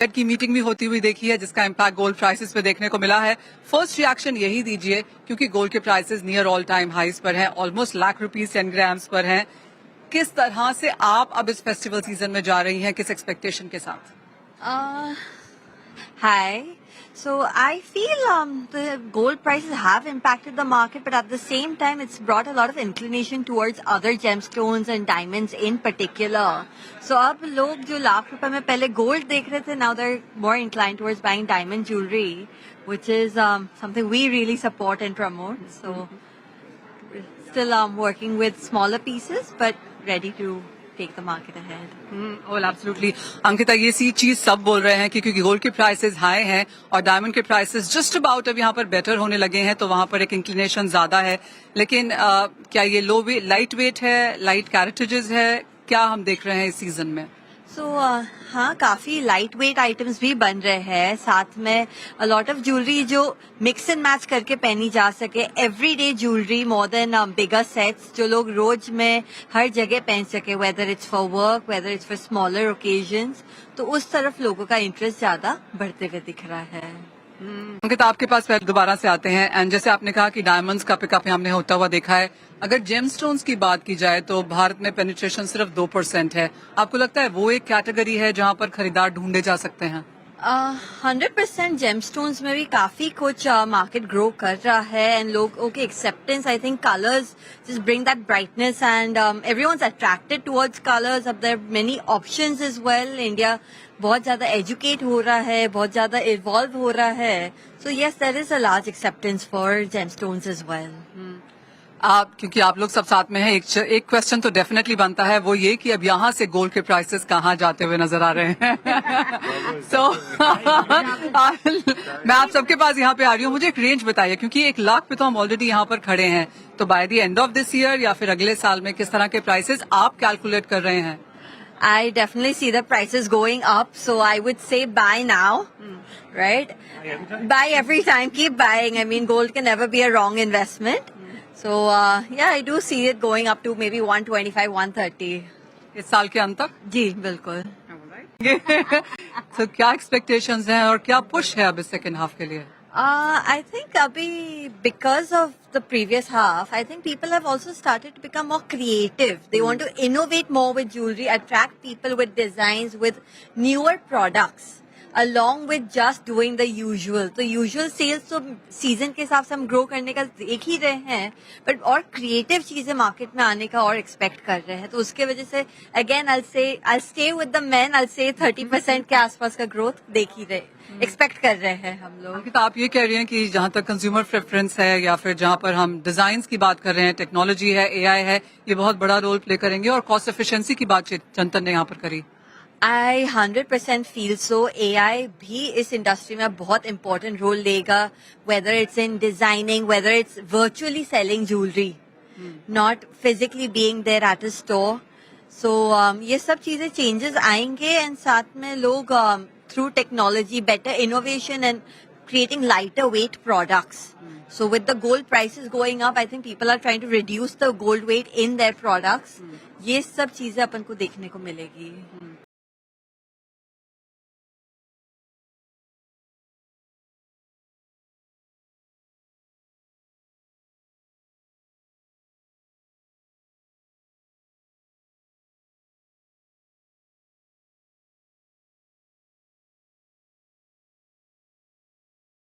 Fade की meeting भी होती हुई देखी है जिसका इम्पैक्ट गोल्ड प्राइसेस पे देखने को मिला है। फर्स्ट रिएक्शन यही दीजिए क्योंकि गोल्ड के prices near all time highs पर हैं, ऑलमोस्ट ₹1,00,000 10 ग्राम्स पर हैं। किस तरह से आप अब इस फेस्टिवल सीजन में जा रही हैं, किस एक्सपेक्टेशन के साथ? Hi. So I feel the gold prices have impacted the market, but at the same time, it's brought a lot of inclination towards other gemstones and diamonds in particular. So अब लोग जो ₹1,00,000 में पहले gold देख रहे थे, now they're more inclined towards buying diamond jewelry, which is something we really support and promote. So we're still working with smaller pieces, but ready to take the market ahead. Well, absolutely. Ankita, ये सी चीज सब बोल रहे हैं कि क्योंकि gold के prices high हैं और डायमंड के प्राइसेस जस्ट अबाउट अब यहाँ पर बेटर होने लगे हैं, तो वहां पर एक इंक्लिनेशन ज्यादा है। लेकिन क्या ये लाइट वेट है, लाइट कैरेटेजेस है, क्या हम देख रहे हैं इस सीजन में? हाँ, काफी लाइट वेट आइटम्स भी बन रहे हैं, साथ में अ लॉट ऑफ ज्वेलरी जो मिक्स एंड मैच करके पहनी जा सके, एवरीडे ज्वेलरी मोर देन बिगर सेट्स जो लोग रोज में हर जगह पहन सके, whether it's for work, whether it's for smaller occasions, तो उस तरफ लोगों का इंटरेस्ट ज्यादा बढ़ते हुए दिख रहा है। अंकिता, आपके पास फिर दोबारा से आते हैं एंड जैसे आपने कहा कि डायमंड्स का पिकअप हमने होता हुआ देखा है। अगर जेमस्टोन्स की बात की जाए तो भारत में पेनिट्रेशन सिर्फ 2% है। आपको लगता है वो एक कैटेगरी है जहां पर खरीदार ढूंढे जा सकते हैं? 100% जेमस्टोन्स में भी काफी कुछ मार्केट ग्रो कर रहा है एंड लोगों की acceptance, I think colours just bring that brightness and everyone's attracted towards colours. अब there many options as well. India बहुत ज्यादा एजुकेट हो रहा है, बहुत ज्यादा इवॉल्व हो रहा है, so yes there is a large acceptance for gemstones as well. क्योंकि आप लोग सब साथ में हैं, एक क्वेश्चन तो डेफिनेटली बनता है, वो ये कि अब यहाँ से गोल्ड के प्राइसेस कहाँ जाते हुए नजर आ रहे हैं? सो मैं आप सबके पास यहाँ पे आ रही हूँ, मुझे एक रेंज बताइए क्योंकि 1,00,000 पे तो हम ऑलरेडी यहाँ पर खड़े हैं, तो by the end of this year या फिर अगले साल में किस तरह के प्राइसेस आप कैलकुलेट कर रहे हैं? I definitely see the prices going up, so I would say buy now, right? Buy every time, keep buying. I mean, gold can never be a wrong investment. So, yeah, I do see it going up to maybe 125, 130. इस साल के अंत तक? जी, बिल्कुल. So, क्या expectations हैं और क्या पुश है अब इस सेकेंड हाफ के लिए? I think abhi, because of the previous half, I think people have also started to become more creative. They want to innovate more with jewelry, attract people with designs, with newer products, along with just doing the usual. The usual sales तो season के हिसाब से हम grow करने का देख ही रहे हैं, बट और क्रिएटिव चीजें मार्केट में आने का और एक्सपेक्ट कर रहे हैं, तो उसके वजह से again I'll stay with the men, I'll say 30% के आसपास का ग्रोथ देख ही रहे, एक्सपेक्ट कर रहे हैं हम लोग। तो आप ये कह रही हैं कि जहां तक कंज्यूमर प्रेफरेंस है या फिर जहां पर हम डिजाइन की बात कर रहे हैं, टेक्नोलॉजी है, AI है, ये बहुत बड़ा रोल प्ले करेंगे और कॉस्ट एफिशिएंसी की बात चिंतन ने यहाँ पर करी। I 100% feel so. AI भी इस इंडस्ट्री में बहुत important रोल लेगा, whether it's in designing, whether it's virtually selling jewelry, not physically being there at a store. So ये सब चीजें changes आएंगे and साथ में लोग through technology, better innovation and creating lighter weight products. So with the gold prices going up, I think people are trying to reduce the gold weight in their products. ये सब चीजें अपन को देखने को मिलेगी।